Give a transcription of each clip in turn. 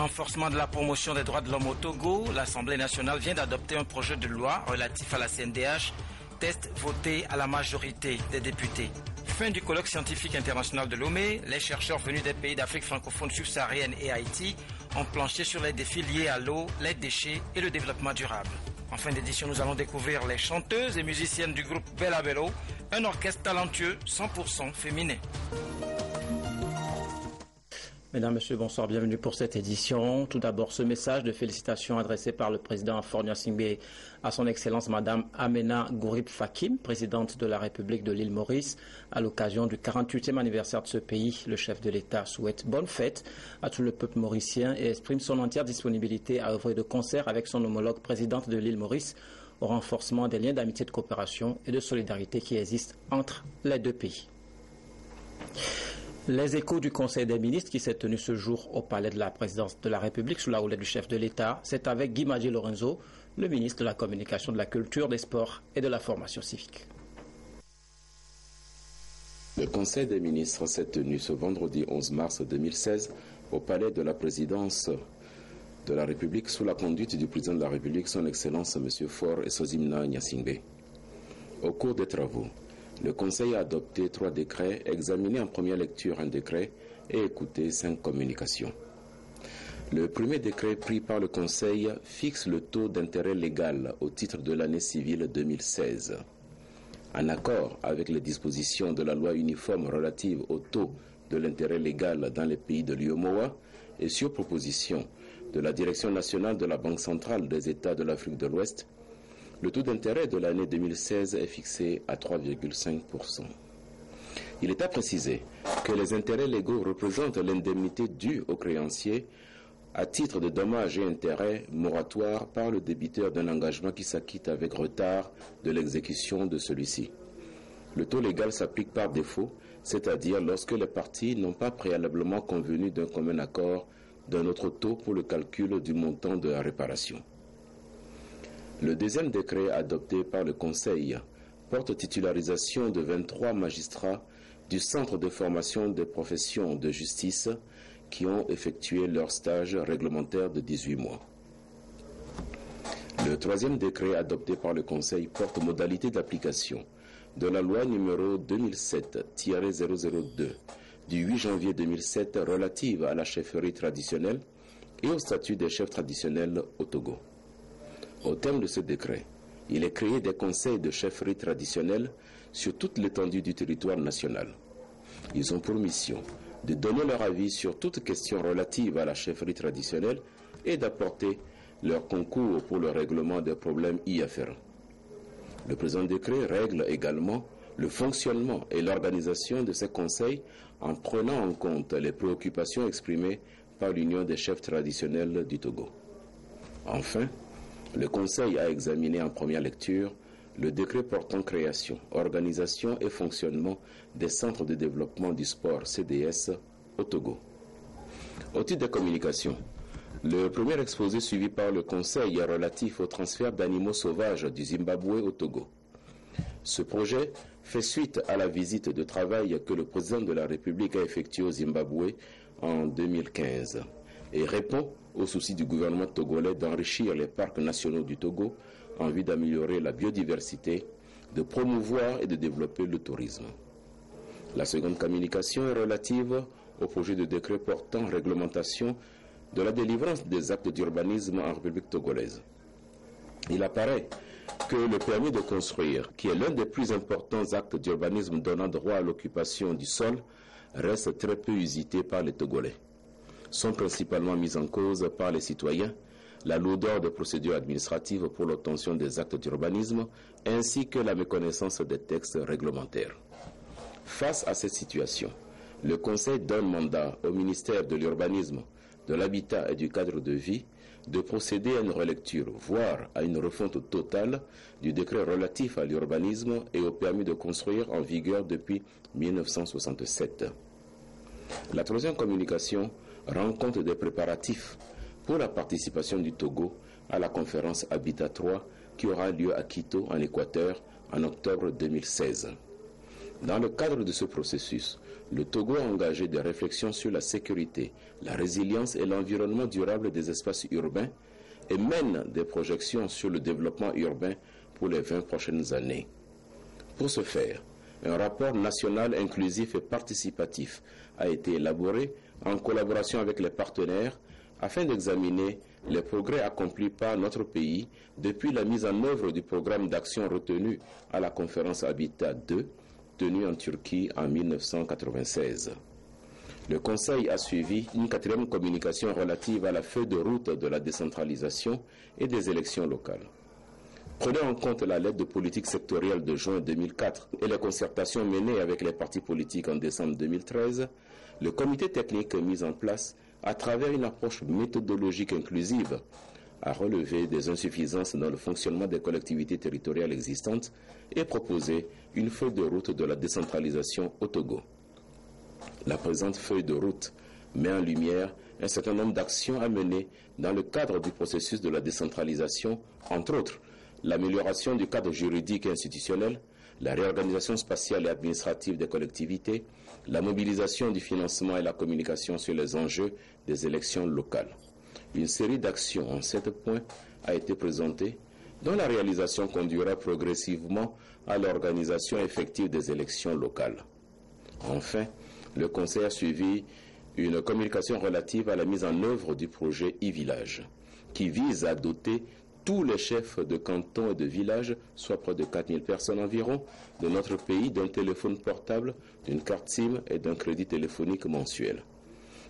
Renforcement de la promotion des droits de l'homme au Togo, l'Assemblée nationale vient d'adopter un projet de loi relatif à la CNDH, texte voté à la majorité des députés. Fin du colloque scientifique international de Lomé, les chercheurs venus des pays d'Afrique francophone subsaharienne et Haïti ont planché sur les défis liés à l'eau, les déchets et le développement durable. En fin d'édition, nous allons découvrir les chanteuses et musiciennes du groupe Bella Bello, un orchestre talentueux 100% féminin. Mesdames, Messieurs, bonsoir, bienvenue pour cette édition. Tout d'abord, ce message de félicitations adressé par le président Faure Gnassingbé à son Excellence Madame Amena Gourib Fakim, présidente de la République de l'île Maurice. À l'occasion du 48e anniversaire de ce pays, le chef de l'État souhaite bonne fête à tout le peuple mauricien et exprime son entière disponibilité à œuvrer de concert avec son homologue présidente de l'île Maurice au renforcement des liens d'amitié, de coopération et de solidarité qui existent entre les deux pays. Les échos du Conseil des ministres qui s'est tenu ce jour au palais de la présidence de la République sous la houlette du chef de l'État, c'est avec Guy Maggi Lorenzo, le ministre de la Communication, de la Culture, des Sports et de la Formation civique. Le Conseil des ministres s'est tenu ce vendredi 11 mars 2016 au palais de la présidence de la République sous la conduite du président de la République, son Excellence M. Faure Esozimna Gnassingbé. Au cours des travaux, le Conseil a adopté 3 décrets, examiné en première lecture un décret et écouté 5 communications. Le premier décret pris par le Conseil fixe le taux d'intérêt légal au titre de l'année civile 2016. En accord avec les dispositions de la loi uniforme relative au taux de l'intérêt légal dans les pays de l'UEMOA et sur proposition de la Direction nationale de la Banque centrale des États de l'Afrique de l'Ouest, le taux d'intérêt de l'année 2016 est fixé à 3,5%. Il est à préciser que les intérêts légaux représentent l'indemnité due aux créanciers à titre de dommages et intérêts moratoires par le débiteur d'un engagement qui s'acquitte avec retard de l'exécution de celui-ci. Le taux légal s'applique par défaut, c'est-à-dire lorsque les parties n'ont pas préalablement convenu d'un commun accord d'un autre taux pour le calcul du montant de la réparation. Le deuxième décret adopté par le Conseil porte titularisation de 23 magistrats du Centre de formation des professions de justice qui ont effectué leur stage réglementaire de 18 mois. Le troisième décret adopté par le Conseil porte modalité d'application de la loi numéro 2007-002 du 8 janvier 2007 relative à la chefferie traditionnelle et au statut des chefs traditionnels au Togo. Au terme de ce décret, il est créé des conseils de chefferie traditionnelle sur toute l'étendue du territoire national. Ils ont pour mission de donner leur avis sur toute question relative à la chefferie traditionnelle et d'apporter leur concours pour le règlement des problèmes y afférents. Le présent décret règle également le fonctionnement et l'organisation de ces conseils en prenant en compte les préoccupations exprimées par l'Union des chefs traditionnels du Togo. Enfin, le Conseil a examiné en première lecture le décret portant création, organisation et fonctionnement des centres de développement du sport CDS au Togo. Au titre des communications, le premier exposé suivi par le Conseil est relatif au transfert d'animaux sauvages du Zimbabwe au Togo. Ce projet fait suite à la visite de travail que le président de la République a effectuée au Zimbabwe en 2015 et répond au souci du gouvernement togolais d'enrichir les parcs nationaux du Togo en vue d'améliorer la biodiversité, de promouvoir et de développer le tourisme. La seconde communication est relative au projet de décret portant réglementation de la délivrance des actes d'urbanisme en République togolaise. Il apparaît que le permis de construire, qui est l'un des plus importants actes d'urbanisme donnant droit à l'occupation du sol, reste très peu usité par les Togolais. Sont principalement mises en cause par les citoyens la lourdeur des procédures administratives pour l'obtention des actes d'urbanisme ainsi que la méconnaissance des textes réglementaires. Face à cette situation, le Conseil donne mandat au ministère de l'Urbanisme, de l'Habitat et du Cadre de vie de procéder à une relecture, voire à une refonte totale du décret relatif à l'urbanisme et au permis de construire en vigueur depuis 1967. La troisième communication rend compte des préparatifs pour la participation du Togo à la conférence Habitat 3 qui aura lieu à Quito, en Équateur, en octobre 2016. Dans le cadre de ce processus, le Togo a engagé des réflexions sur la sécurité, la résilience et l'environnement durable des espaces urbains et mène des projections sur le développement urbain pour les 20 prochaines années. Pour ce faire, un rapport national inclusif et participatif a été élaboré en collaboration avec les partenaires afin d'examiner les progrès accomplis par notre pays depuis la mise en œuvre du programme d'action retenu à la conférence Habitat 2 tenue en Turquie en 1996. Le Conseil a suivi une 4e communication relative à la feuille de route de la décentralisation et des élections locales. Prenant en compte la lettre de politique sectorielle de juin 2004 et les concertations menées avec les partis politiques en décembre 2013, le comité technique mis en place à travers une approche méthodologique inclusive a relevé des insuffisances dans le fonctionnement des collectivités territoriales existantes et proposé une feuille de route de la décentralisation au Togo. La présente feuille de route met en lumière un certain nombre d'actions à mener dans le cadre du processus de la décentralisation, entre autres l'amélioration du cadre juridique et institutionnel, la réorganisation spatiale et administrative des collectivités, la mobilisation du financement et la communication sur les enjeux des élections locales. Une série d'actions en 7 points a été présentée, dont la réalisation conduira progressivement à l'organisation effective des élections locales. Enfin, le Conseil a suivi une communication relative à la mise en œuvre du projet e-village, qui vise à doter tous les chefs de canton et de village, soit près de 4000 personnes environ, de notre pays d'un téléphone portable, d'une carte SIM et d'un crédit téléphonique mensuel.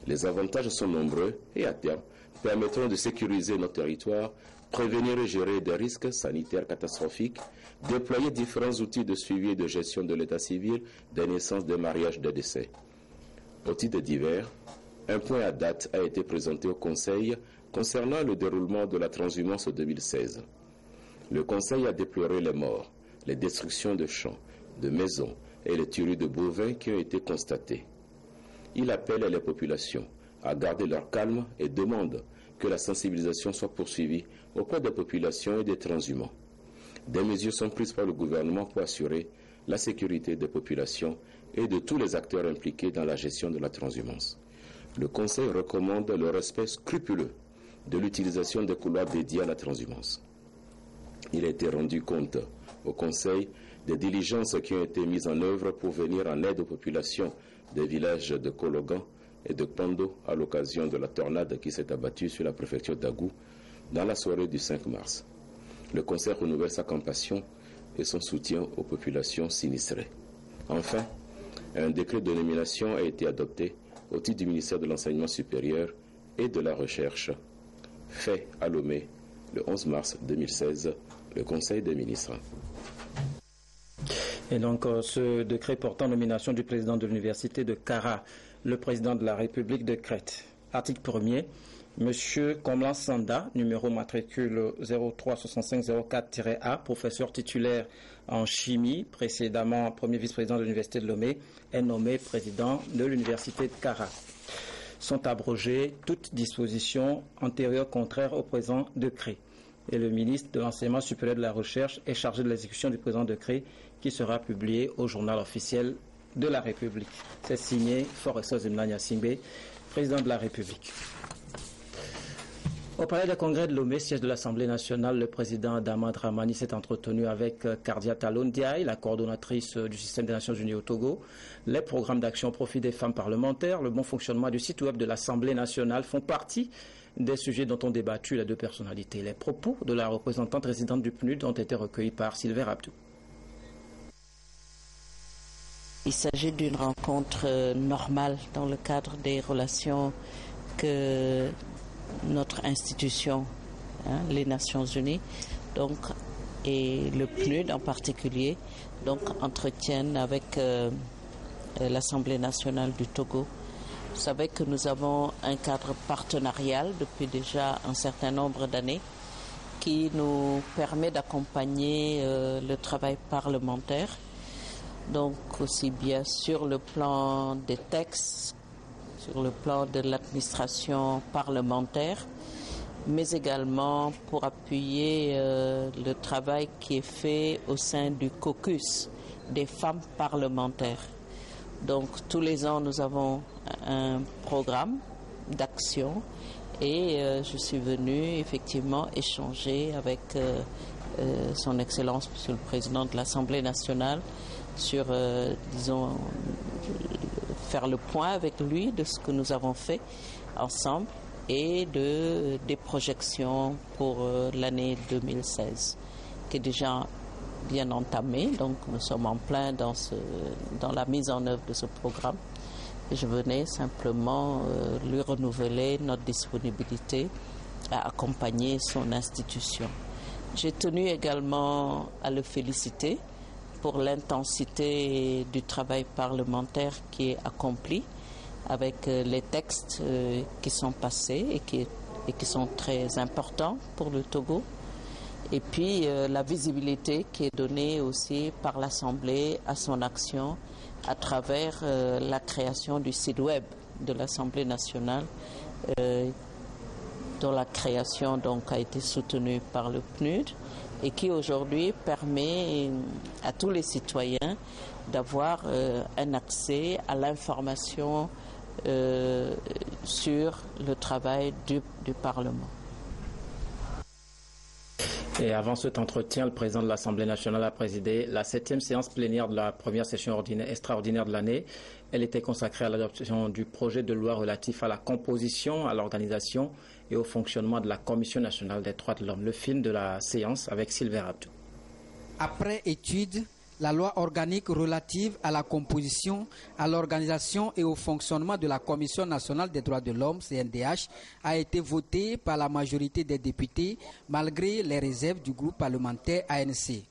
Les avantages sont nombreux et à terme permettront de sécuriser nos territoires, prévenir et gérer des risques sanitaires catastrophiques, déployer différents outils de suivi et de gestion de l'état civil, des naissances, des mariages, des décès. Au titre divers, un point à date a été présenté au Conseil concernant le déroulement de la transhumance 2016. Le Conseil a déploré les morts, les destructions de champs, de maisons et les tueries de bovins qui ont été constatées. Il appelle les populations à garder leur calme et demande que la sensibilisation soit poursuivie auprès des populations et des transhumants. Des mesures sont prises par le gouvernement pour assurer la sécurité des populations et de tous les acteurs impliqués dans la gestion de la transhumance. Le Conseil recommande le respect scrupuleux de l'utilisation des couloirs dédiés à la transhumance. Il a été rendu compte au Conseil des diligences qui ont été mises en œuvre pour venir en aide aux populations des villages de Kologan et de Pando à l'occasion de la tornade qui s'est abattue sur la préfecture d'Agou dans la soirée du 5 mars. Le Conseil renouvelle sa compassion et son soutien aux populations sinistrées. Enfin, un décret de nomination a été adopté au titre du ministère de l'Enseignement supérieur et de la Recherche, fait à Lomé le 11 mars 2016, le Conseil des ministres. Et donc, ce décret portant nomination du président de l'université de Kara, le président de la République de Crète. Article 1er, M. Komlan Sanda, numéro matricule 036504-A, professeur titulaire en chimie, précédemment premier vice-président de l'université de Lomé, est nommé président de l'université de Kara. Sont abrogées toutes dispositions antérieures contraires au présent décret. Et le ministre de l'Enseignement supérieur de la Recherche est chargé de l'exécution du présent décret qui sera publié au journal officiel de la République. C'est signé Foresta Zemnania Singbe, président de la République. Au palais de congrès de Lomé, siège de l'Assemblée nationale, le président Adama Dramani s'est entretenu avec Kardia Talon Diaye, la coordonnatrice du système des Nations Unies au Togo. Les programmes d'action au profit des femmes parlementaires, le bon fonctionnement du site web de l'Assemblée nationale font partie des sujets dont ont débattu les deux personnalités. Les propos de la représentante résidente du PNUD ont été recueillis par Sylvain Abdou. Il s'agit d'une rencontre normale dans le cadre des relations que notre institution, les Nations Unies, donc, et le PNUD en particulier, donc, entretiennent avec l'Assemblée nationale du Togo. Vous savez que nous avons un cadre partenarial depuis déjà un certain nombre d'années qui nous permet d'accompagner le travail parlementaire, donc aussi bien sur le plan des textes, sur le plan de l'administration parlementaire, mais également pour appuyer le travail qui est fait au sein du caucus des femmes parlementaires, Donc tous les ans, nous avons un programme d'action et je suis venue effectivement échanger avec son Excellence, Monsieur le Président de l'Assemblée nationale, sur, disons, faire le point avec lui de ce que nous avons fait ensemble et des projections pour l'année 2016, qui est déjà bien entamée. Donc nous sommes en plein dans la mise en œuvre de ce programme. Et je venais simplement lui renouveler notre disponibilité à accompagner son institution. J'ai tenu également à le féliciter pour l'intensité du travail parlementaire qui est accompli avec les textes qui sont passés et qui sont très importants pour le Togo. Et puis la visibilité qui est donnée aussi par l'Assemblée à son action à travers la création du site web de l'Assemblée nationale, dont la création donc a été soutenue par le PNUD et qui aujourd'hui permet à tous les citoyens d'avoir un accès à l'information sur le travail du Parlement. Et avant cet entretien, le président de l'Assemblée nationale a présidé la 7e séance plénière de la première session extraordinaire de l'année. Elle était consacrée à l'adoption du projet de loi relatif à la composition, à l'organisation et au fonctionnement de la Commission nationale des droits de l'homme. Le film de la séance avec Sylvain Abdou. Après étude, la loi organique relative à la composition, à l'organisation et au fonctionnement de la Commission nationale des droits de l'homme, CNDH, a été votée par la majorité des députés malgré les réserves du groupe parlementaire ANC.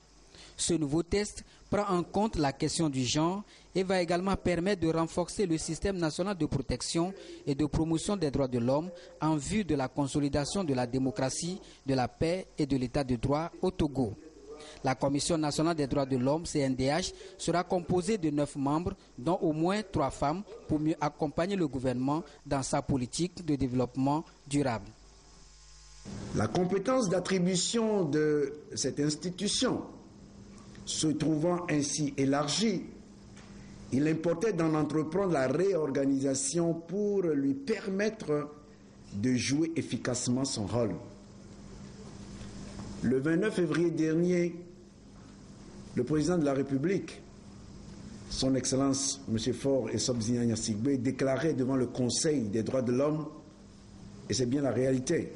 Ce nouveau texte prend en compte la question du genre et va également permettre de renforcer le système national de protection et de promotion des droits de l'homme en vue de la consolidation de la démocratie, de la paix et de l'état de droit au Togo. La Commission nationale des droits de l'homme, CNDH, sera composée de 9 membres, dont au moins 3 femmes, pour mieux accompagner le gouvernement dans sa politique de développement durable. La compétence d'attribution de cette institution se trouvant ainsi élargie, il importait d'en entreprendre la réorganisation pour lui permettre de jouer efficacement son rôle. Le 29 février dernier, le président de la République, son Excellence M. Faure Esop-Zinyan Sigbe, déclarait devant le Conseil des droits de l'homme, et c'est bien la réalité,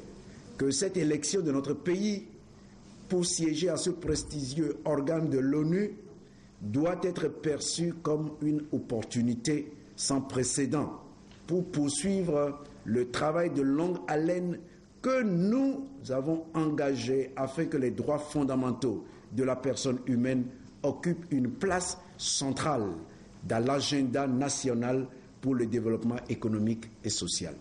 que cette élection de notre pays pour siéger à ce prestigieux organe de l'ONU doit être perçue comme une opportunité sans précédent pour poursuivre le travail de longue haleine que nous avons engagé afin que les droits fondamentaux de la personne humaine occupent une place centrale dans l'agenda national pour le développement économique et social.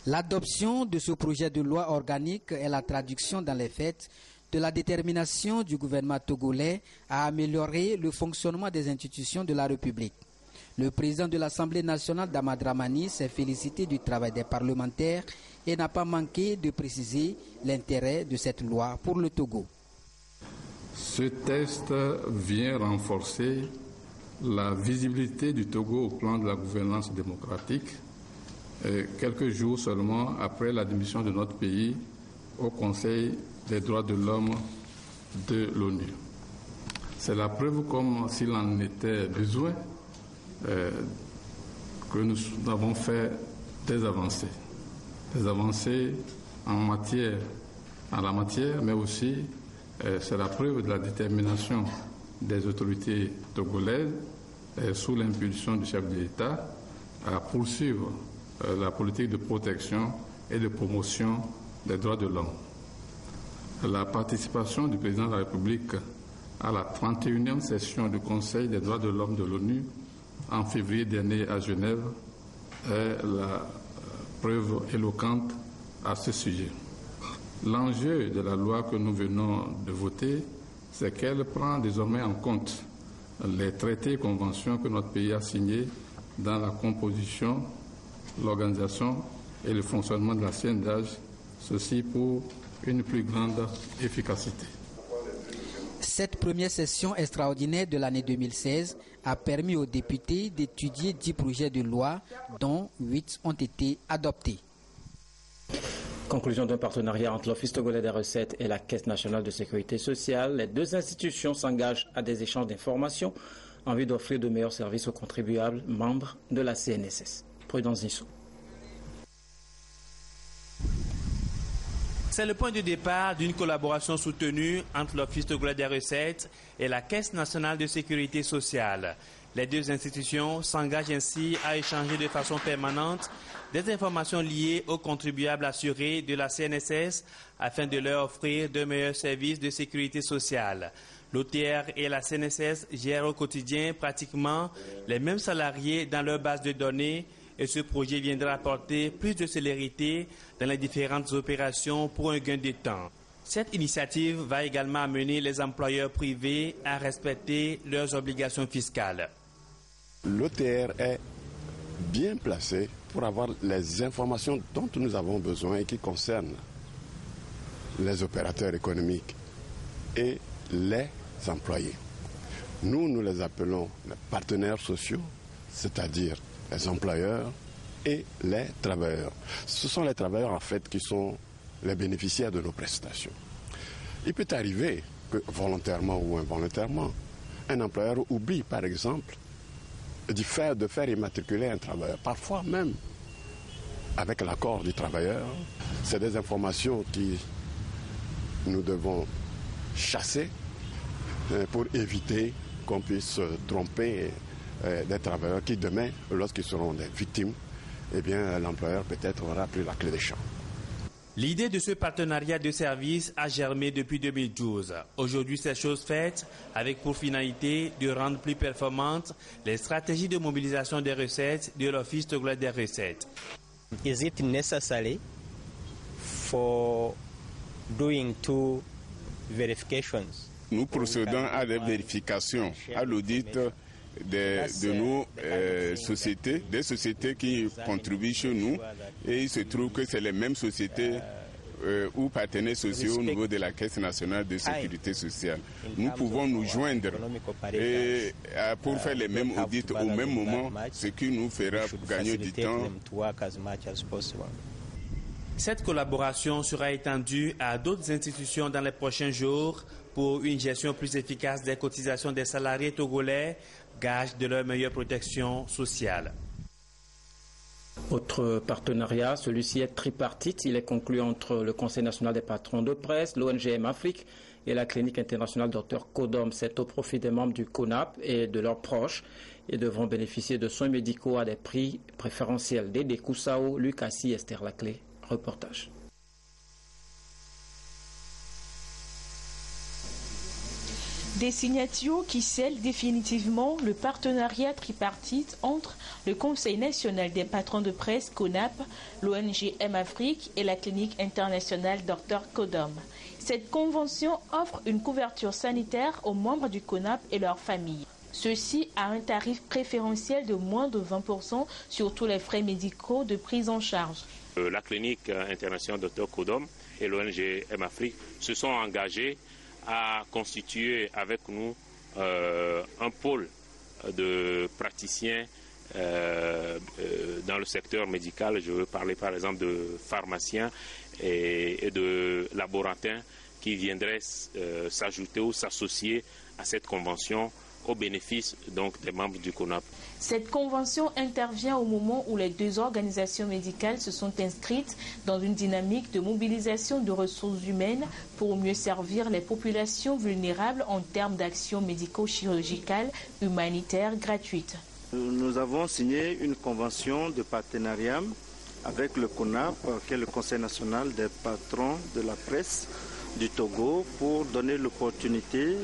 L'adoption de ce projet de loi organique est la traduction dans les faits de la détermination du gouvernement togolais à améliorer le fonctionnement des institutions de la République. Le président de l'Assemblée nationale, Dama Dramani, s'est félicité du travail des parlementaires et n'a pas manqué de préciser l'intérêt de cette loi pour le Togo. Ce texte vient renforcer la visibilité du Togo au plan de la gouvernance démocratique, quelques jours seulement après l'admission de notre pays au Conseil des droits de l'homme de l'ONU. C'est la preuve, comme s'il en était besoin, que nous avons fait des avancées en la matière, mais aussi c'est la preuve de la détermination des autorités togolaises sous l'impulsion du chef de l'État à poursuivre la politique de protection et de promotion des droits de l'homme. La participation du président de la République à la 31e session du Conseil des droits de l'homme de l'ONU en février dernier à Genève est la preuve éloquente à ce sujet. L'enjeu de la loi que nous venons de voter, c'est qu'elle prend désormais en compte les traités et conventions que notre pays a signés dans la composition, l'organisation et le fonctionnement de la CNDH, ceci pour une plus grande efficacité. Cette première session extraordinaire de l'année 2016 a permis aux députés d'étudier 10 projets de loi, dont 8 ont été adoptés. Conclusion d'un partenariat entre l'Office togolais des recettes et la Caisse nationale de sécurité sociale. Les deux institutions s'engagent à des échanges d'informations en vue d'offrir de meilleurs services aux contribuables membres de la CNSS. Prudence Nissou. C'est le point de départ d'une collaboration soutenue entre l'Office togolais des recettes et la Caisse nationale de sécurité sociale. Les deux institutions s'engagent ainsi à échanger de façon permanente des informations liées aux contribuables assurés de la CNSS afin de leur offrir de meilleurs services de sécurité sociale. L'OTR et la CNSS gèrent au quotidien pratiquement les mêmes salariés dans leur base de données et ce projet viendra apporter plus de célérité dans les différentes opérations pour un gain de temps. Cette initiative va également amener les employeurs privés à respecter leurs obligations fiscales. L'OTR est bien placé pour avoir les informations dont nous avons besoin et qui concernent les opérateurs économiques et les employés. Nous les appelons les partenaires sociaux, c'est-à-dire les employeurs et les travailleurs. Ce sont les travailleurs en fait qui sont les bénéficiaires de nos prestations. Il peut arriver que volontairement ou involontairement, un employeur oublie par exemple de faire immatriculer un travailleur. Parfois même, avec l'accord du travailleur, c'est des informations que nous devons chasser pour éviter qu'on puisse tromper des travailleurs qui demain, lorsqu'ils seront des victimes, eh bien l'employeur peut-être aura pris la clé des champs. L'idée de ce partenariat de services a germé depuis 2012. Aujourd'hui, c'est chose faite avec pour finalité de rendre plus performantes les stratégies de mobilisation des recettes de l'Office togolais des recettes. Is it necessary for doing two verifications? Nous procédons à des vérifications, à l'audit de nos sociétés, des sociétés qui contribuent chez nous, et il se trouve que c'est les mêmes sociétés ou partenaires sociaux au niveau de la Caisse nationale de sécurité sociale. Nous pouvons nous joindre et pour faire les mêmes audits au même moment, ce qui nous fera gagner du temps. Cette collaboration sera étendue à d'autres institutions dans les prochains jours pour une gestion plus efficace des cotisations des salariés togolais, gage de leur meilleure protection sociale. Autre partenariat, celui-ci est tripartite. Il est conclu entre le Conseil national des patrons de presse, l'ONG Afrique et la clinique internationale Dr Codom. C'est au profit des membres du CONAP et de leurs proches. Ils devront bénéficier de soins médicaux à des prix préférentiels. Dédé Koussao, Lucassi, Esther Laclé. Reportage. Des signatures qui scellent définitivement le partenariat tripartite entre le Conseil national des patrons de presse CONAP, l'ONG Afrique et la clinique internationale Dr Codom. Cette convention offre une couverture sanitaire aux membres du CONAP et leurs familles. Ceci à un tarif préférentiel de moins de 20% sur tous les frais médicaux de prise en charge. La clinique internationale Dr Codom et l'ONG Afrique se sont engagés à constituer avec nous un pôle de praticiens dans le secteur médical. Je veux parler par exemple de pharmaciens et de laborantins qui viendraient s'ajouter ou s'associer à cette convention au bénéfice donc des membres du CONAP. Cette convention intervient au moment où les deux organisations médicales se sont inscrites dans une dynamique de mobilisation de ressources humaines pour mieux servir les populations vulnérables en termes d'actions médico-chirurgicales humanitaires gratuites. Nous avons signé une convention de partenariat avec le CONAP, qui est le Conseil national des patrons de la presse du Togo, pour donner l'opportunité,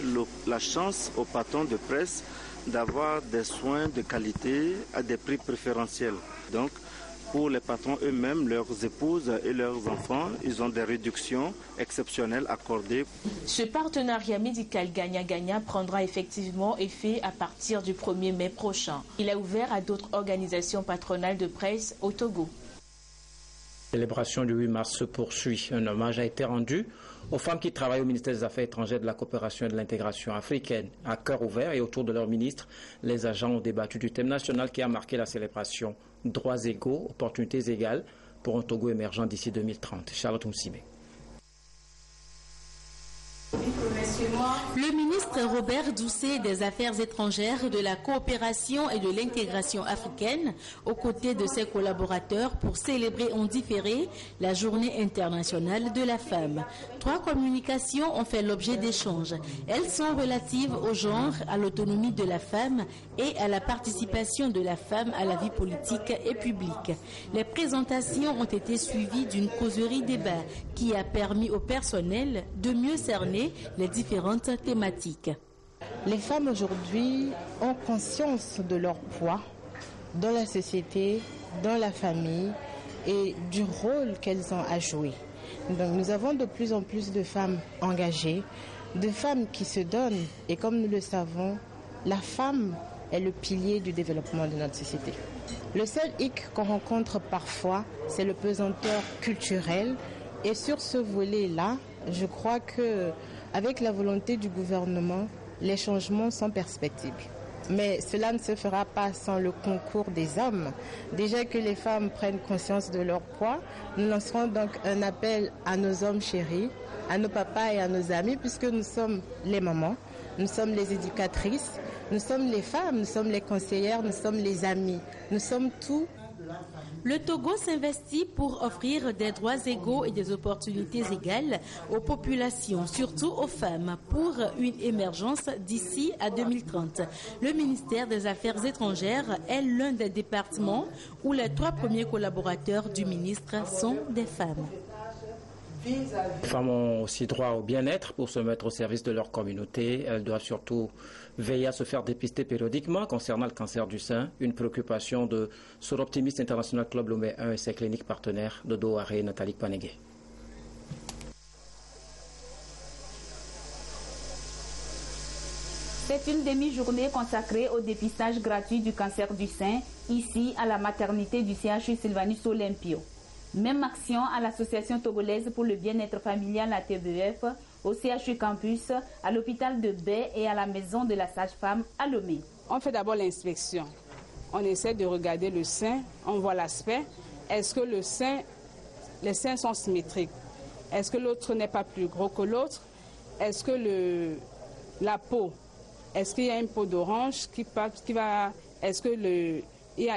la chance aux patrons de presse d'avoir des soins de qualité à des prix préférentiels. Donc, pour les patrons eux-mêmes, leurs épouses et leurs enfants, ils ont des réductions exceptionnelles accordées. Ce partenariat médical gagnant-gagnant prendra effectivement effet à partir du 1er mai prochain. Il est ouvert à d'autres organisations patronales de presse au Togo. La célébration du 8 mars se poursuit. Un hommage a été rendu aux femmes qui travaillent au ministère des Affaires étrangères, de la coopération et de l'intégration africaine. À cœur ouvert et autour de leur ministre, les agents ont débattu du thème national qui a marqué la célébration. Droits égaux, opportunités égales pour un Togo émergent d'ici 2030. Charlotte Moussime. Le ministre Robert Doucet des Affaires étrangères, de la coopération et de l'intégration africaine, aux côtés de ses collaborateurs pour célébrer en différé la Journée internationale de la femme. 3 communications ont fait l'objet d'échanges. Elles sont relatives au genre, à l'autonomie de la femme et à la participation de la femme à la vie politique et publique. Les présentations ont été suivies d'une causerie débat qui a permis au personnel de mieux cerner les différentes thématiques. Les femmes aujourd'hui ont conscience de leur poids dans la société, dans la famille et du rôle qu'elles ont à jouer. Donc nous avons de plus en plus de femmes engagées, de femmes qui se donnent et comme nous le savons, la femme est le pilier du développement de notre société. Le seul hic qu'on rencontre parfois, c'est le pesanteur culturel et sur ce volet-là, je crois que avec la volonté du gouvernement, les changements sont perspectibles. Mais cela ne se fera pas sans le concours des hommes. Déjà que les femmes prennent conscience de leur poids, nous lancerons donc un appel à nos hommes chéris, à nos papas et à nos amis, puisque nous sommes les mamans, nous sommes les éducatrices, nous sommes les femmes, nous sommes les conseillères, nous sommes les amis, nous sommes tout. Le Togo s'investit pour offrir des droits égaux et des opportunités égales aux populations, surtout aux femmes, pour une émergence d'ici à 2030. Le ministère des Affaires étrangères est l'un des départements où les 3 premiers collaborateurs du ministre sont des femmes. Les femmes ont aussi droit au bien-être pour se mettre au service de leur communauté. Elles doivent surtout veiller à se faire dépister périodiquement concernant le cancer du sein, une préoccupation de Soroptimiste International Club Lomé 1 et ses cliniques partenaires de Douaré et Nathalie Panegué. C'est une demi-journée consacrée au dépistage gratuit du cancer du sein, ici à la maternité du CHU Sylvanus Olympio. Même action à l'Association togolaise pour le bien-être familial à TBF, au CHU Campus, à l'hôpital de Baie et à la maison de la sage-femme à Lomé. On fait d'abord l'inspection. On essaie de regarder le sein, on voit l'aspect. Est-ce que les seins sont symétriques? Est-ce que l'autre n'est pas plus gros que l'autre? Est-ce que la peau, est-ce qu'il y a une peau d'orange est-ce qu'il y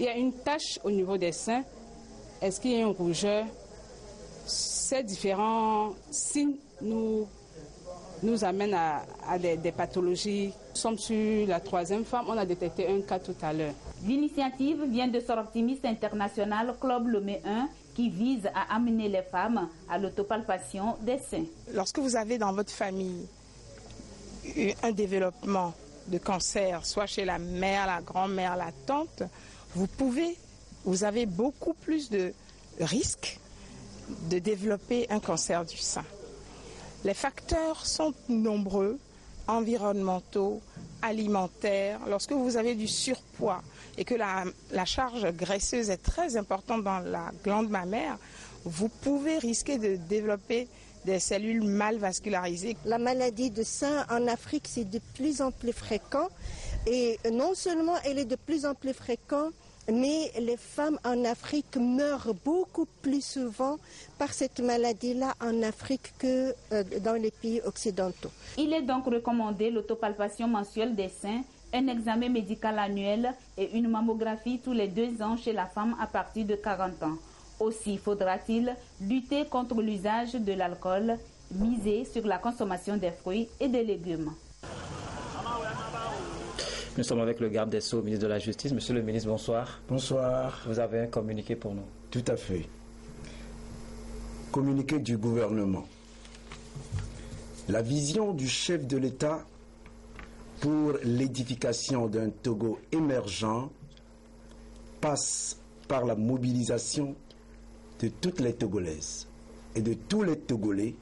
a une tache au niveau des seins? Est-ce qu'il y a une rougeur? Ces différents signes nous amènent à des pathologies. Nous sommes sur la 3e femme, on a détecté un cas tout à l'heure. L'initiative vient de Soroptimiste International Club Lomé 1 qui vise à amener les femmes à l'autopalpation des seins. Lorsque vous avez dans votre famille un développement de cancer, soit chez la mère, la grand-mère, la tante, vous avez beaucoup plus de risques de développer un cancer du sein. Les facteurs sont nombreux, environnementaux, alimentaires. Lorsque vous avez du surpoids et que la charge graisseuse est très importante dans la glande mammaire, vous pouvez risquer de développer des cellules mal vascularisées. La maladie de sein en Afrique, c'est de plus en plus fréquent. Et non seulement elle est de plus en plus fréquente, mais les femmes en Afrique meurent beaucoup plus souvent par cette maladie-là en Afrique que dans les pays occidentaux. Il est donc recommandé l'autopalpation mensuelle des seins, un examen médical annuel et une mammographie tous les 2 ans chez la femme à partir de 40 ans. Aussi faudra-t-il lutter contre l'usage de l'alcool, miser sur la consommation des fruits et des légumes. Nous sommes avec le garde des Sceaux, ministre de la Justice. Monsieur le ministre, bonsoir. Bonsoir. Vous avez un communiqué pour nous. Tout à fait. Communiqué du gouvernement. La vision du chef de l'État pour l'édification d'un Togo émergent passe par la mobilisation de toutes les Togolaises et de tous les Togolais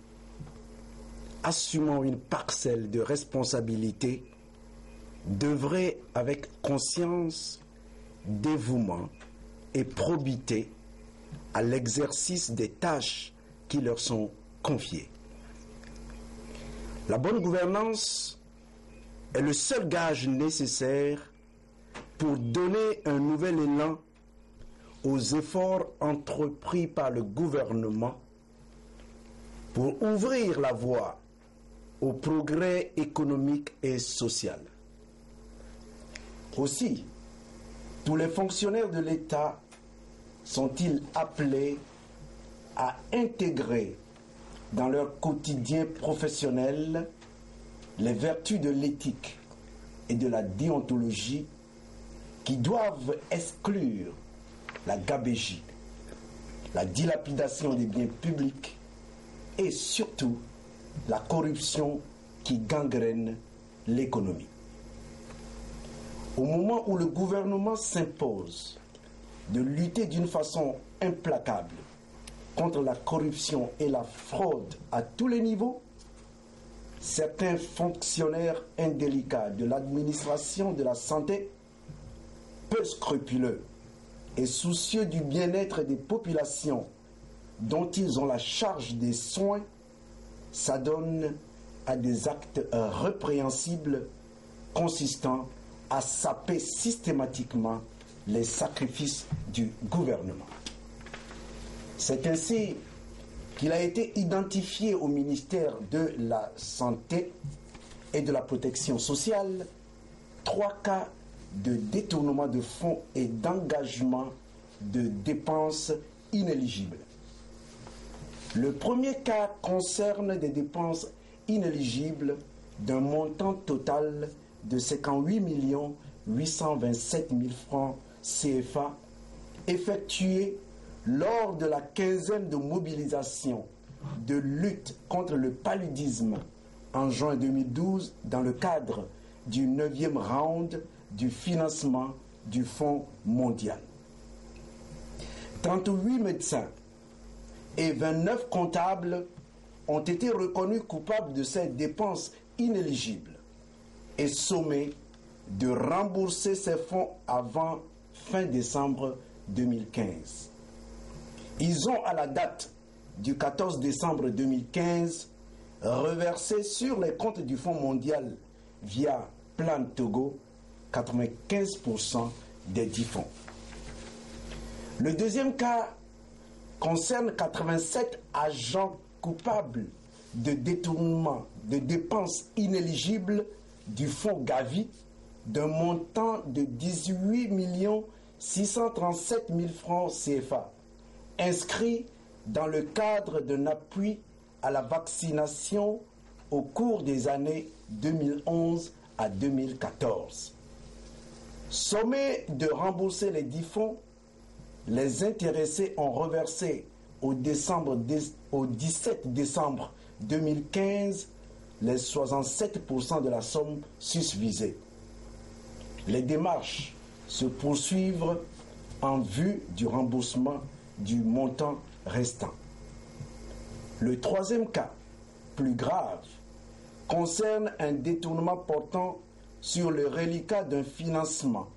assumant une parcelle de responsabilité d'œuvrer avec conscience, dévouement et probité à l'exercice des tâches qui leur sont confiées. La bonne gouvernance est le seul gage nécessaire pour donner un nouvel élan aux efforts entrepris par le gouvernement pour ouvrir la voie au progrès économique et social. Aussi, tous les fonctionnaires de l'État sont-ils appelés à intégrer dans leur quotidien professionnel les vertus de l'éthique et de la déontologie qui doivent exclure la gabegie, la dilapidation des biens publics et surtout la corruption qui gangrène l'économie. Au moment où le gouvernement s'impose de lutter d'une façon implacable contre la corruption et la fraude à tous les niveaux, certains fonctionnaires indélicats de l'administration de la santé, peu scrupuleux et soucieux du bien-être des populations dont ils ont la charge des soins, s'adonnent à des actes répréhensibles consistant à saper systématiquement les sacrifices du gouvernement. C'est ainsi qu'il a été identifié au ministère de la Santé et de la Protection sociale 3 cas de détournement de fonds et d'engagement de dépenses inéligibles. Le premier cas concerne des dépenses inéligibles d'un montant total de 58 827 000 francs CFA effectués lors de la quinzaine de mobilisation de lutte contre le paludisme en juin 2012 dans le cadre du 9e round du financement du Fonds mondial. 38 médecins et 29 comptables ont été reconnus coupables de ces dépenses inéligibles et sommés de rembourser ces fonds avant fin décembre 2015. Ils ont, à la date du 14 décembre 2015, reversé sur les comptes du Fonds mondial via Plan Togo 95% des 10 fonds. Le deuxième cas concerne 87 agents coupables de détournement de dépenses inéligibles du fonds Gavi d'un montant de 18 637 000 francs CFA, inscrits dans le cadre d'un appui à la vaccination au cours des années 2011 à 2014. Sommés de rembourser les 10 fonds, les intéressés ont reversé au 17 décembre 2015 les 67% de la somme susvisée. Les démarches se poursuivent en vue du remboursement du montant restant. Le troisième cas, plus grave, concerne un détournement portant sur le reliquat d'un financement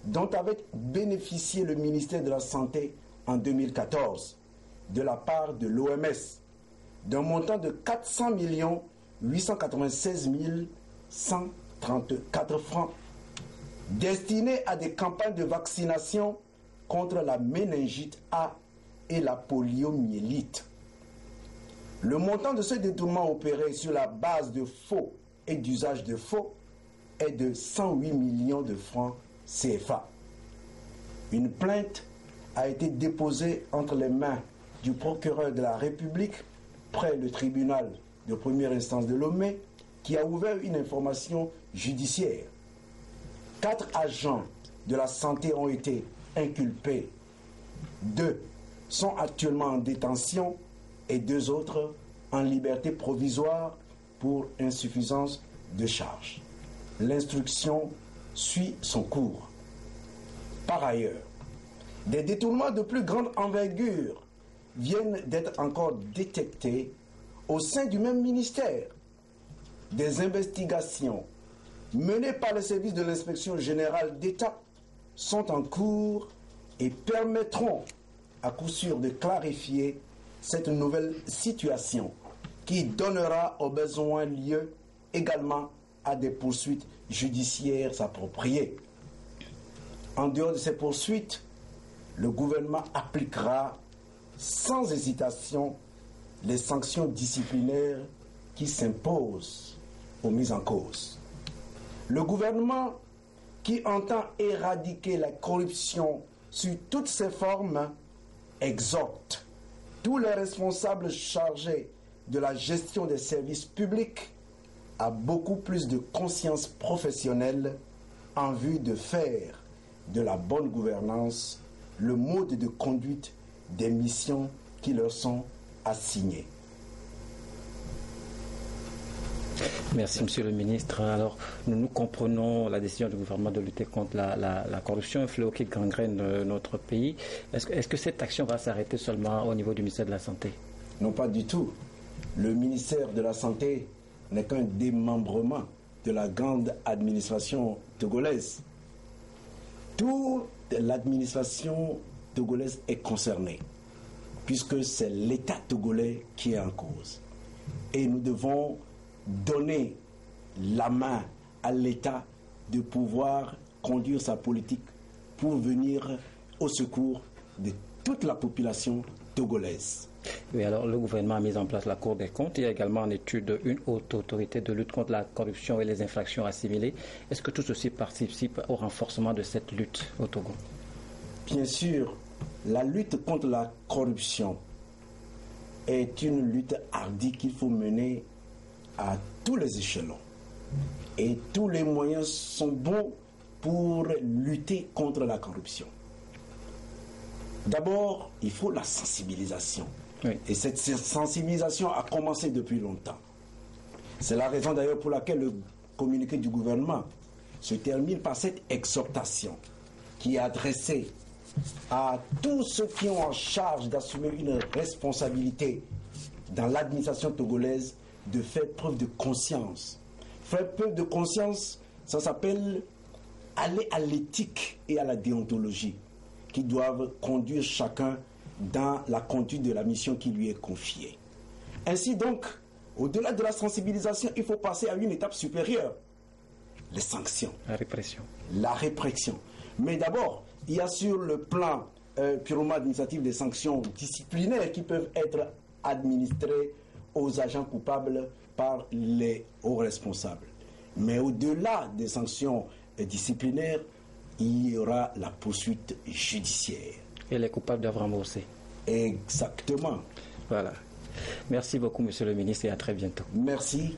dont avait bénéficié le ministère de la Santé en 2014 de la part de l'OMS d'un montant de 400 896 134 francs destiné à des campagnes de vaccination contre la méningite A et la poliomyélite. Le montant de ce détournement opéré sur la base de faux et d'usage de faux est de 108 millions de francs CFA. Une plainte a été déposée entre les mains du procureur de la République près le tribunal de première instance de Lomé qui a ouvert une information judiciaire. 4 agents de la santé ont été inculpés. 2 sont actuellement en détention et 2 autres en liberté provisoire pour insuffisance de charge. L'instruction suit son cours. Par ailleurs, des détournements de plus grande envergure viennent d'être encore détectés au sein du même ministère. Des investigations menées par le service de l'inspection générale d'État sont en cours et permettront à coup sûr de clarifier cette nouvelle situation qui donnera au besoin lieu également à des poursuites judiciaires appropriées. En dehors de ces poursuites, le gouvernement appliquera sans hésitation les sanctions disciplinaires qui s'imposent aux mises en cause. Le gouvernement qui entend éradiquer la corruption sous toutes ses formes exhorte tous les responsables chargés de la gestion des services publics à beaucoup plus de conscience professionnelle en vue de faire de la bonne gouvernance le mode de conduite des missions qui leur sont assignées. Merci, Monsieur le Ministre. Alors, nous comprenons la décision du gouvernement de lutter contre la corruption, un fléau qui gangrène notre pays. Est-ce que cette action va s'arrêter seulement au niveau du ministère de la Santé? Non, pas du tout. Le ministère de la Santé n'est qu'un démembrement de la grande administration togolaise. Toute l'administration togolaise est concernée, puisque c'est l'État togolais qui est en cause. Et nous devons donner la main à l'État de pouvoir conduire sa politique pour venir au secours de toute la population togolaise. Oui, alors le gouvernement a mis en place la Cour des comptes. Il y a également en étude une haute autorité de lutte contre la corruption et les infractions assimilées. Est-ce que tout ceci participe au renforcement de cette lutte au Togo? Bien sûr, la lutte contre la corruption est une lutte hardie qu'il faut mener à tous les échelons. Et tous les moyens sont bons pour lutter contre la corruption. D'abord, il faut la sensibilisation. Oui. Et cette sensibilisation a commencé depuis longtemps. C'est la raison d'ailleurs pour laquelle le communiqué du gouvernement se termine par cette exhortation qui est adressée à tous ceux qui ont en charge d'assumer une responsabilité dans l'administration togolaise de faire preuve de conscience. Faire preuve de conscience, ça s'appelle aller à l'éthique et à la déontologie qui doivent conduire chacun dans la conduite de la mission qui lui est confiée. Ainsi donc, au-delà de la sensibilisation, il faut passer à une étape supérieure. Les sanctions. La répression. La répression. Mais d'abord, il y a sur le plan purement administratif des sanctions disciplinaires qui peuvent être administrées aux agents coupables par les hauts responsables. Mais au-delà des sanctions disciplinaires, il y aura la poursuite judiciaire. Et les coupables doivent rembourser. Exactement. Voilà. Merci beaucoup, Monsieur le Ministre, et à très bientôt. Merci.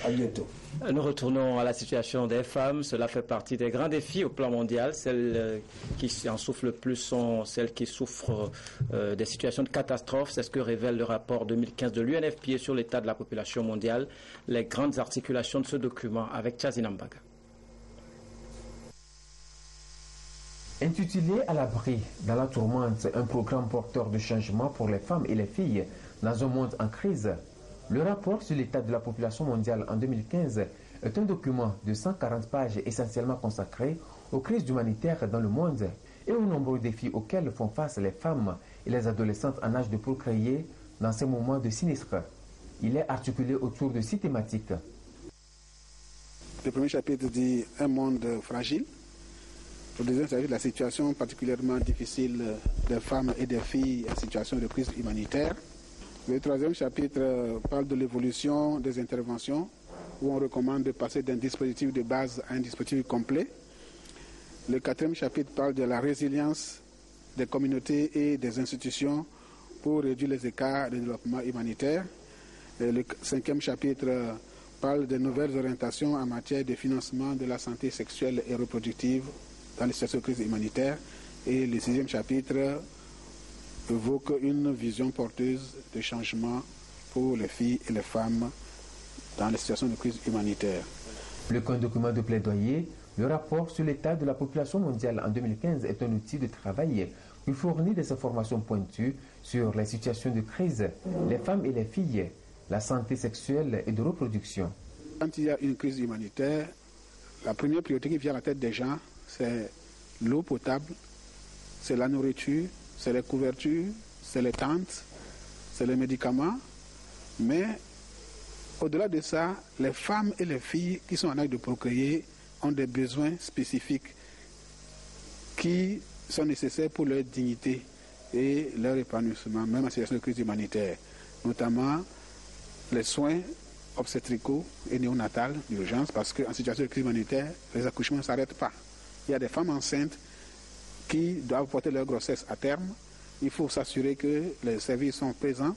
À bientôt. Nous retournons à la situation des femmes. Cela fait partie des grands défis au plan mondial. Celles qui en souffrent le plus sont celles qui souffrent des situations de catastrophe. C'est ce que révèle le rapport 2015 de l'UNFPA sur l'état de la population mondiale. Les grandes articulations de ce document avec Chazinambaga. Intitulé « À l'abri dans la tourmente », un programme porteur de changement pour les femmes et les filles dans un monde en crise, le rapport sur l'état de la population mondiale en 2015 est un document de 140 pages essentiellement consacré aux crises humanitaires dans le monde et aux nombreux défis auxquels font face les femmes et les adolescentes en âge de procréer dans ces moments de sinistre. Il est articulé autour de 6 thématiques. Le premier chapitre dit « Un monde fragile ». Le deuxième chapitre, la situation particulièrement difficile des femmes et des filles en situation de crise humanitaire. Le troisième chapitre parle de l'évolution des interventions, où on recommande de passer d'un dispositif de base à un dispositif complet. Le quatrième chapitre parle de la résilience des communautés et des institutions pour réduire les écarts de développement humanitaire. Et le cinquième chapitre parle de nouvelles orientations en matière de financement de la santé sexuelle et reproductive dans les situations de crise humanitaire. Et le sixième chapitre évoque une vision porteuse de changement pour les filles et les femmes dans les situations de crise humanitaire. Le document de plaidoyer, le rapport sur l'état de la population mondiale en 2015 est un outil de travail qui fournit des informations pointues sur les situations de crise, les femmes et les filles, la santé sexuelle et de reproduction. Quand il y a une crise humanitaire, la première priorité qui vient à la tête des gens, c'est l'eau potable, c'est la nourriture, c'est les couvertures, c'est les tentes, c'est les médicaments. Mais au-delà de ça, les femmes et les filles qui sont en âge de procréer ont des besoins spécifiques qui sont nécessaires pour leur dignité et leur épanouissement, même en situation de crise humanitaire, notamment les soins obstétricaux et néonatales d'urgence, parce qu'en situation de crise humanitaire, les accouchements ne s'arrêtent pas. Il y a des femmes enceintes qui doivent porter leur grossesse à terme. Il faut s'assurer que les services sont présents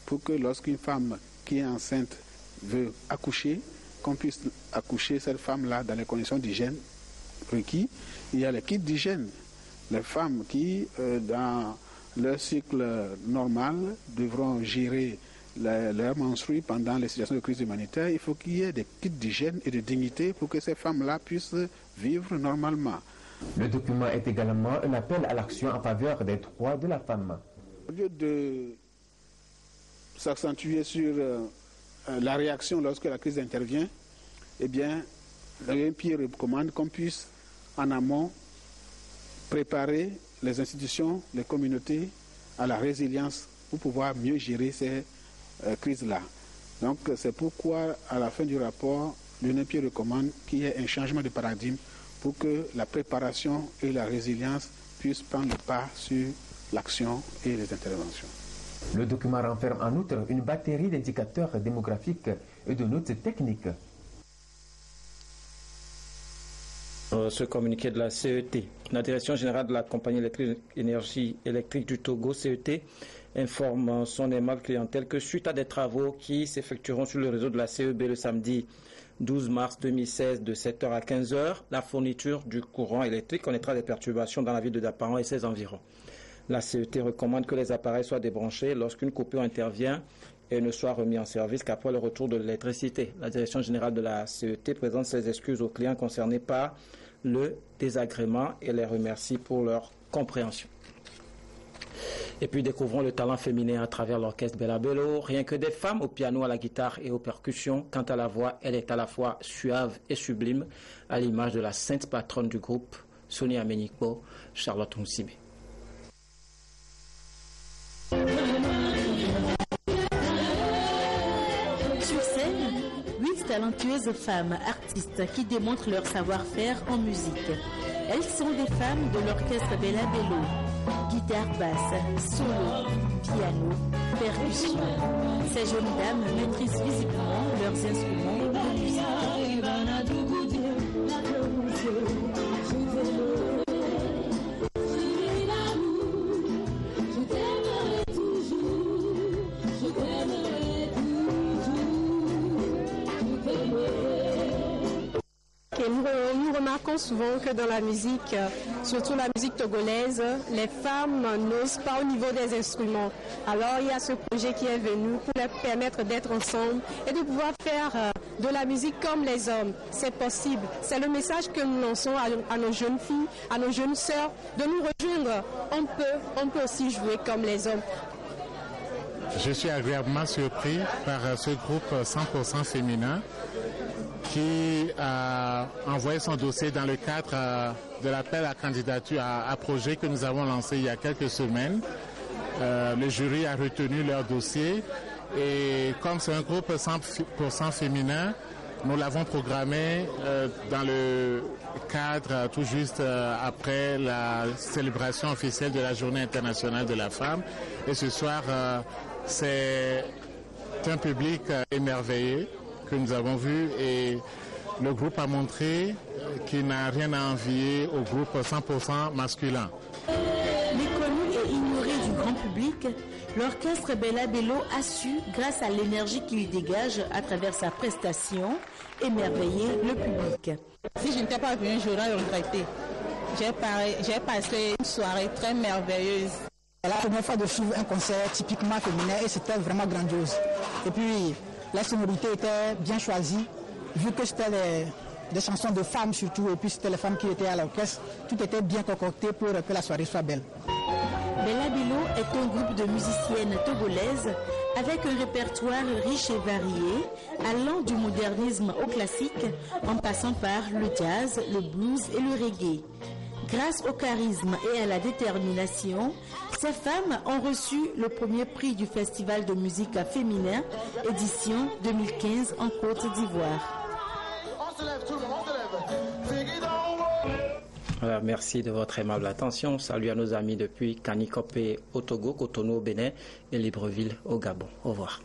pour que lorsqu'une femme qui est enceinte veut accoucher, qu'on puisse accoucher cette femme-là dans les conditions d'hygiène requises. Il y a les kits d'hygiène. Les femmes qui, dans leur cycle normal, devront gérer leur menstrues pendant les situations de crise humanitaire. Il faut qu'il y ait des kits d'hygiène et de dignité pour que ces femmes-là puissent vivre normalement. Le document est également un appel à l'action en faveur des droits de la femme. Au lieu de s'accentuer sur la réaction lorsque la crise intervient, eh bien, l'UNPI recommande qu'on puisse en amont préparer les institutions, les communautés à la résilience pour pouvoir mieux gérer ces crises-là. Donc c'est pourquoi à la fin du rapport, l'UNPI recommande qu'il y ait un changement de paradigme pour que la préparation et la résilience puissent prendre le pas sur l'action et les interventions. Le document renferme en outre une batterie d'indicateurs démographiques et de notes techniques. Ce communiqué de la CET, la Direction générale de la compagnie énergie électrique du Togo, CET, informe son aimable clientèle que suite à des travaux qui s'effectueront sur le réseau de la CEB le samedi 12 mars 2016 de 7h à 15h, la fourniture du courant électrique connaîtra des perturbations dans la ville de Daparan et ses environs. La CET recommande que les appareils soient débranchés lorsqu'une coupure intervient et ne soient remis en service qu'après le retour de l'électricité. La Direction générale de la CET présente ses excuses aux clients concernés par le désagrément et les remercie pour leur compréhension. Et puis découvrons le talent féminin à travers l'orchestre Bella Bello. Rien que des femmes au piano, à la guitare et aux percussions. Quant à la voix, elle est à la fois suave et sublime, à l'image de la sainte patronne du groupe, Sonia Menikbo, Charlotte Moussibé. Sur scène, 8 talentueuses femmes artistes qui démontrent leur savoir-faire en musique. Elles sont des femmes de l'orchestre Bella Bello. Guitare basse, solo, piano, percussion. Ces jeunes dames maîtrisent visiblement leurs instruments de musique. Nous remarquons souvent que dans la musique, surtout la musique togolaise, les femmes n'osent pas au niveau des instruments. Alors il y a ce projet qui est venu pour leur permettre d'être ensemble et de pouvoir faire de la musique comme les hommes. C'est possible. C'est le message que nous lançons à nos jeunes filles, à nos jeunes sœurs, de nous rejoindre. On peut aussi jouer comme les hommes. Je suis agréablement surpris par ce groupe 100% féminin qui a envoyé son dossier dans le cadre de l'appel à candidature à projet que nous avons lancé il y a quelques semaines. Le jury a retenu leur dossier et comme c'est un groupe 100% féminin, nous l'avons programmé dans le cadre tout juste après la célébration officielle de la Journée internationale de la femme. Et ce soir, c'est un public émerveillé que nous avons vu et le groupe a montré qu'il n'a rien à envier au groupe 100% masculin. Méconnu et ignoré du grand public, l'orchestre Bella Bello a su, grâce à l'énergie qu'il dégage à travers sa prestation, émerveiller le public. Si je n'étais pas venue, j'aurais regretté. J'ai passé une soirée très merveilleuse. C'est la première fois de suivre un concert typiquement féminin et c'était vraiment grandiose. Et puis, la sonorité était bien choisie, vu que c'était des chansons de femmes surtout, et puis c'était les femmes qui étaient à l'orchestre. Tout était bien concocté pour que la soirée soit belle. Bella Bello est un groupe de musiciennes togolaises avec un répertoire riche et varié, allant du modernisme au classique, en passant par le jazz, le blues et le reggae. Grâce au charisme et à la détermination, ces femmes ont reçu le premier prix du Festival de musique féminin, édition 2015 en Côte d'Ivoire. Voilà, merci de votre aimable attention. Salut à nos amis depuis Kanikopé au Togo, Cotonou au Bénin et Libreville au Gabon. Au revoir.